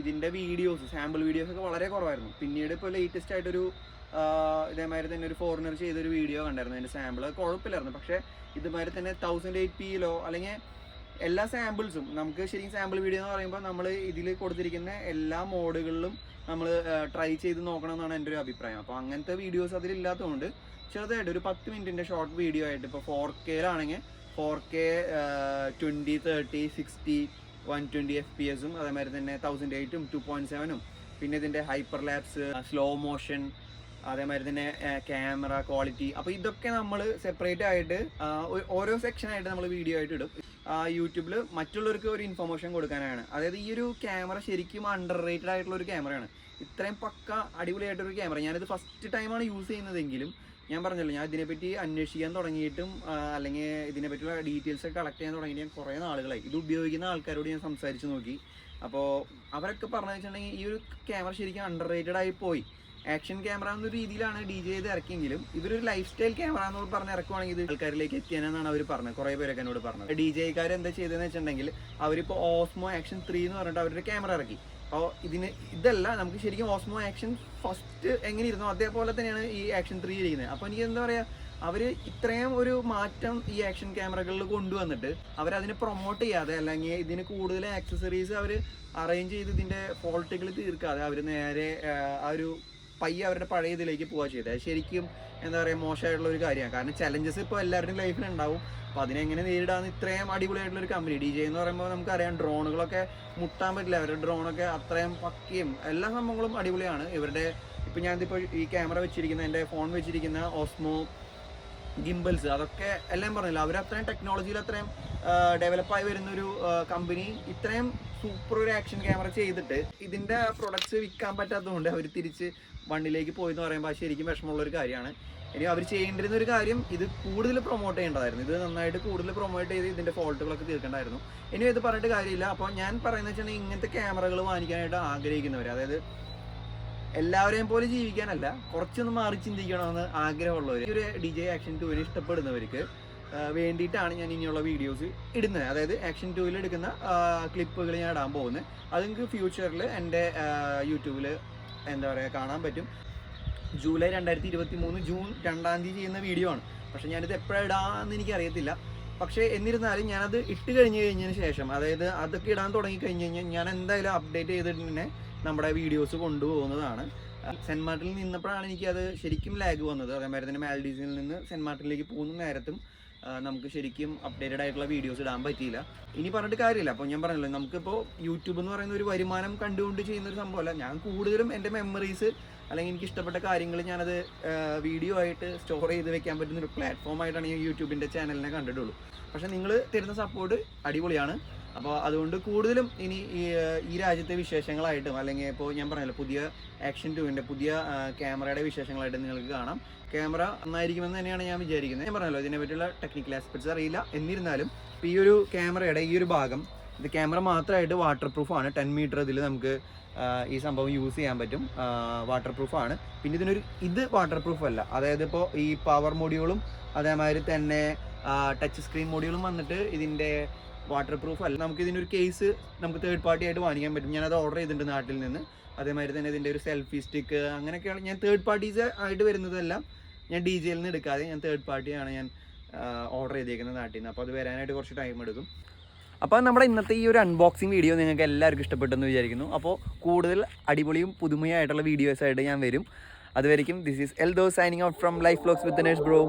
ഇതിൻ്റെ വീഡിയോസ്, സാമ്പിൾ വീഡിയോസൊക്കെ വളരെ കുറവായിരുന്നു. പിന്നീട് ഇപ്പോൾ ലേറ്റസ്റ്റ് ആയിട്ടൊരു ഇതേമാതിരി തന്നെ ഒരു ഫോറിനർ ചെയ്തൊരു വീഡിയോ കണ്ടായിരുന്നു. അതിൻ്റെ സാമ്പിൾ കുഴപ്പമില്ലായിരുന്നു. പക്ഷേ ഇതുമാതിരി തന്നെ 1080pയിലോ അല്ലെങ്കിൽ എല്ലാ സാമ്പിൾസും നമുക്ക് ശരിക്കും സാമ്പിൾ വീഡിയോ എന്ന് പറയുമ്പോൾ നമ്മൾ ഇതിൽ കൊടുത്തിരിക്കുന്ന എല്ലാ മോഡുകളിലും നമ്മൾ ട്രൈ ചെയ്ത് നോക്കണം എന്നാണ് എൻ്റെ ഒരു അഭിപ്രായം. അപ്പോൾ അങ്ങനത്തെ വീഡിയോസ് അതിലില്ലാത്തതുകൊണ്ട് ചെറുതായിട്ട് ഒരു 10 മിനിറ്റിൻ്റെ ഷോർട്ട് വീഡിയോ ആയിട്ട് ഇപ്പോൾ 4Kയിലാണെങ്കിൽ 4K 20, 30, 60, 120 FPS അതേമാതിരി തന്നെ 1080 2.7 പിന്നെ ഇതിൻ്റെ ഹൈപ്പർ ലാപ്സ്, സ്ലോ മോഷൻ, അതേമാതിരി തന്നെ ക്യാമറ ക്വാളിറ്റി. അപ്പോൾ ഇതൊക്കെ നമ്മൾ സെപ്പറേറ്റ് ആയിട്ട് ഓരോ സെക്ഷനായിട്ട് നമ്മൾ വീഡിയോ ആയിട്ട് ഇടും. യൂട്യൂബിൽ മറ്റുള്ളവർക്ക് ഒരു ഇൻഫർമേഷൻ കൊടുക്കാനാണ്. അതായത് ഈ ഒരു ക്യാമറ ശരിക്കും അണ്ടർ റേറ്റഡ് ആയിട്ടുള്ള ഒരു ക്യാമറയാണ്. ഇത്രയും പക്ക അടിപൊളിയായിട്ടൊരു ക്യാമറ. ഞാനിത് ഫസ്റ്റ് ടൈമാണ് യൂസ് ചെയ്യുന്നതെങ്കിലും ഞാൻ പറഞ്ഞല്ലോ, ഞാൻ ഇതിനെപ്പറ്റി അന്വേഷിക്കാൻ തുടങ്ങിയിട്ടും അല്ലെങ്കിൽ ഇതിനെപ്പറ്റിയുള്ള ഡീറ്റെയിൽസ് ഒക്കെ കളക്ട് ചെയ്യാൻ തുടങ്ങിയിട്ട് ഞാൻ കുറേ നാളുകളായി. ഇത് ഉപയോഗിക്കുന്ന ആൾക്കാരോട് ഞാൻ സംസാരിച്ച് നോക്കി. അപ്പോൾ അവരൊക്കെ പറഞ്ഞു വെച്ചിട്ടുണ്ടെങ്കിൽ ഈ ഒരു ക്യാമറ ശരിക്കും അണ്ടർ റേറ്റഡ് ആയി പോയി. ആക്ഷൻ ക്യാമറ എന്നൊരു രീതിയിലാണ് DJI ഇത് ഇറക്കിയെങ്കിലും ഇവരൊരു ലൈഫ് സ്റ്റൈൽ ക്യാമറ എന്ന് പറഞ്ഞ് ഇറക്കുവാണെങ്കിൽ ഇത് ആൾക്കാരിലേക്ക് എത്തിയാനാണ് അവർ പറഞ്ഞത്. കുറേ പേരൊക്കെ എന്നോട് പറഞ്ഞത്. DJIക്കാർ എന്താ ചെയ്തതെന്ന് വെച്ചിട്ടുണ്ടെങ്കിൽ അവരിപ്പോൾ ഓസ്മോ ആക്ഷൻ 3 എന്ന് പറഞ്ഞിട്ട് അവരുടെ ക്യാമറ ഇറക്കി. അപ്പോൾ ഇതല്ല, നമുക്ക് ശരിക്കും ഓസ്മോ ആക്ഷൻ ഫസ്റ്റ് എങ്ങനെ ഇരുന്നോ അതേപോലെ തന്നെയാണ് ഈ ആക്ഷൻ 3 ഇരിക്കുന്നത്. അപ്പോൾ എനിക്ക് എന്താ പറയുക, അവർ ഇത്രയും ഒരു മാറ്റം ഈ ആക്ഷൻ ക്യാമറകളിൽ കൊണ്ടുവന്നിട്ട് അവരതിനെ പ്രൊമോട്ട് ചെയ്യാതെ അല്ലെങ്കിൽ ഇതിന് കൂടുതൽ ആക്സസറീസ് അവർ അറേഞ്ച് ചെയ്ത് ഇതിൻ്റെ ഫോൾട്ടുകൾ തീർക്കാതെ അവർ നേരെ ആ ഒരു പയ്യെ അവരുടെ പഴയ ഇതിലേക്ക് പോവുക ചെയ്തത്. ശരിക്കും എന്താ പറയുക, മോശമായിട്ടുള്ള ഒരു കാര്യമാണ്. കാരണം ചലഞ്ചസ് ഇപ്പോൾ എല്ലാവരുടെയും ലൈഫിൽ ഉണ്ടാവും. അപ്പോൾ അതിനെങ്ങനെ നേരിടാന്ന് ഇത്രയും അടിപൊളിയായിട്ടുള്ളൊരു കമ്പനി DJ എന്ന് പറയുമ്പോൾ നമുക്കറിയാം, ഡ്രോണുകളൊക്കെ മുട്ടാൻ പറ്റില്ല. അവരുടെ ഡ്രോണൊക്കെ അത്രയും പക്കയും എല്ലാ സംഭവങ്ങളും അടിപൊളിയാണ്. ഇവരുടെ ഇപ്പോൾ ഞാനിപ്പോൾ ഈ ക്യാമറ വെച്ചിരിക്കുന്ന, എൻ്റെ ഫോൺ വെച്ചിരിക്കുന്ന ഓസ്മോ ഗിംബൽസ്, അതൊക്കെ എല്ലാം പറഞ്ഞില്ല, അവരത്രയും ടെക്നോളജിയിൽ അത്രയും ഡെവലപ്പായി വരുന്നൊരു കമ്പനി ഇത്രയും സൂപ്പർ ഒരു ആക്ഷൻ ക്യാമറ ചെയ്തിട്ട് ഇതിൻ്റെ പ്രൊഡക്ട്സ് വിൽക്കാൻ പറ്റാത്തതുകൊണ്ട് അവർ തിരിച്ച് വണ്ടിയിലേക്ക് പോയെന്ന് പറയുമ്പോൾ ശരിക്കും വിഷമമുള്ളൊരു കാര്യമാണ്. ഇനി അവർ ചെയ്യേണ്ടിരുന്ന ഒരു കാര്യം ഇത് കൂടുതൽ പ്രൊമോട്ട് ചെയ്യേണ്ടതായിരുന്നു. ഇത് നന്നായിട്ട് കൂടുതൽ പ്രൊമോട്ട് ചെയ്ത് ഇതിൻ്റെ ഫോൾട്ടുകളൊക്കെ തീർക്കേണ്ടായിരുന്നു. ഇനി ഇത് പറഞ്ഞിട്ട് കാര്യമില്ല. അപ്പോൾ ഞാൻ പറയുന്നത് വെച്ചിട്ടുണ്ടെങ്കിൽ ഇങ്ങനത്തെ ക്യാമറകൾ വാങ്ങിക്കാനായിട്ട് ആഗ്രഹിക്കുന്നവർ, അതായത് എല്ലാവരെയും പോലെ ജീവിക്കാനല്ല, കുറച്ചൊന്ന് മാറി ചിന്തിക്കണമെന്ന് ആഗ്രഹമുള്ളവർ, ഒരു DJ ആക്ഷൻ 2 ഇഷ്ടപ്പെടുന്നവർക്ക് വേണ്ടിയിട്ടാണ് ഞാൻ ഇനിയുള്ള വീഡിയോസ് ഇടുന്നത്. അതായത് ആക്ഷൻ 2 എടുക്കുന്ന ക്ലിപ്പുകൾ ഞാൻ ഇടാൻ പോകുന്നത്. അത് നിങ്ങൾക്ക് ഫ്യൂച്ചറിൽ എൻ്റെ യൂട്യൂബിൽ എന്താ പറയുക കാണാൻ പറ്റും. ജൂലൈ 2023 ജൂൺ 2 ചെയ്യുന്ന വീഡിയോ ആണ്. പക്ഷേ ഞാനിത് എപ്പോഴാണ് ഇടാമെന്ന് എനിക്കറിയത്തില്ല. പക്ഷേ എന്നിരുന്നാലും ഞാനത് ഇട്ട് കഴിഞ്ഞതിന് ശേഷം, അതായത് അതൊക്കെ ഇടാൻ തുടങ്ങി കഴിഞ്ഞ് കഴിഞ്ഞാൽ ഞാൻ എന്തായാലും അപ്ഡേറ്റ് ചെയ്തിട്ട് തന്നെ നമ്മുടെ വീഡിയോസ് കൊണ്ടുപോകുന്നതാണ്. സെൻറ്റ് മാർട്ടിനിൽ നിന്നപ്പോഴാണ് എനിക്കത് ശരിക്കും ലാഗ് വന്നത്. അതേമാതിരി തന്നെ മാൽഡീവ്സിൽ നിന്ന് സെൻറ്റ് മാർട്ടിനിലേക്ക് പോകുന്ന നേരത്തും നമുക്ക് ശരിക്കും അപ്ഡേറ്റഡ് ആയിട്ടുള്ള വീഡിയോസ് ഇടാൻ പറ്റിയില്ല. ഇനി പറഞ്ഞിട്ട് കാര്യമില്ല. അപ്പോൾ ഞാൻ പറഞ്ഞല്ലോ, നമുക്കിപ്പോൾ യൂട്യൂബ് എന്ന് പറയുന്ന ഒരു വരുമാനം കണ്ടുകൊണ്ട് ചെയ്യുന്നൊരു സംഭവമല്ല. ഞാൻ കൂടുതലും എൻ്റെ മെമ്മറീസ് അല്ലെങ്കിൽ എനിക്ക് ഇഷ്ടപ്പെട്ട കാര്യങ്ങൾ ഞാനത് വീഡിയോ ആയിട്ട് സ്റ്റോർ ചെയ്ത് വെക്കാൻ പറ്റുന്ന ഒരു പ്ലാറ്റ്ഫോമായിട്ടാണ് ഞാൻ യൂട്യൂബിൻ്റെ ചാനലിനെ കണ്ടിട്ടുള്ളൂ. പക്ഷേ നിങ്ങൾ തരുന്ന സപ്പോർട്ട് അടിപൊളിയാണ്. അപ്പോൾ അതുകൊണ്ട് കൂടുതലും ഇനി ഈ രാജ്യത്തെ വിശേഷങ്ങളായിട്ടും അല്ലെങ്കിൽ ഇപ്പോൾ ഞാൻ പറഞ്ഞല്ലോ പുതിയ ആക്ഷൻ 2 പുതിയ ക്യാമറയുടെ വിശേഷങ്ങളായിട്ട് നിങ്ങൾക്ക് കാണാം. ക്യാമറ നന്നായിരിക്കുമെന്ന് തന്നെയാണ് ഞാൻ വിചാരിക്കുന്നത്. ഞാൻ പറഞ്ഞല്ലോ ഇതിനെ പറ്റിയുള്ള ടെക്നിക്കൽ ആസ്പെക്ട്സ് അറിയില്ല. എന്നിരുന്നാലും ഇപ്പോൾ ഈ ഒരു ക്യാമറയുടെ ഈ ഒരു ഭാഗം, ഇത് ക്യാമറ മാത്രമായിട്ട് വാട്ടർ പ്രൂഫാണ്. 10 മീറ്റർ ഇതിൽ നമുക്ക് ഈ സംഭവം യൂസ് ചെയ്യാൻ പറ്റും. വാട്ടർ പ്രൂഫാണ്. പിന്നെ ഇത് വാട്ടർ പ്രൂഫ് അല്ല. അതായത് ഇപ്പോൾ ഈ പവർ മൊഡ്യൂളും അതേമാതിരി തന്നെ ടച്ച് സ്ക്രീൻ മൊഡ്യൂളും വന്നിട്ട് ഇതിൻ്റെ വാട്ടർ പ്രൂഫ് അല്ല. നമുക്ക് ഇതിനൊരു കേസ് നമുക്ക് തേർഡ് പാർട്ടി ആയിട്ട് വാങ്ങിക്കാൻ പറ്റും. ഞാനത് ഓർഡർ ചെയ്തിട്ടുണ്ട് നാട്ടിൽ നിന്ന്. അതേമാതിരി തന്നെ ഇതിൻ്റെ ഒരു സെൽഫി സ്റ്റിക്ക് അങ്ങനെയൊക്കെയാണ്. ഞാൻ തേർഡ് പാർട്ടീസ് ആയിട്ട് വരുന്നതെല്ലാം ഞാൻ DJയിൽ നിന്ന് എടുക്കാതെ ഞാൻ തേർഡ് പാർട്ടിയാണ് ഞാൻ ഓർഡർ ചെയ്തേക്കുന്നത് നാട്ടിൽ നിന്ന്. അപ്പോൾ അത് വരാനായിട്ട് കുറച്ച് ടൈം എടുക്കും. അപ്പോൾ നമ്മുടെ ഇന്നത്തെ ഈ ഒരു അൺബോക്സിങ് വീഡിയോ നിങ്ങൾക്ക് എല്ലാവർക്കും ഇഷ്ടപ്പെട്ടെന്ന് വിചാരിക്കുന്നു. അപ്പോൾ കൂടുതൽ അടിപൊളിയും പുതുമയായിട്ടുള്ള വീഡിയോസായിട്ട് ഞാൻ വരും. അതുവരെയും this is Eldho signing out from life vlogs with Dinesh bro.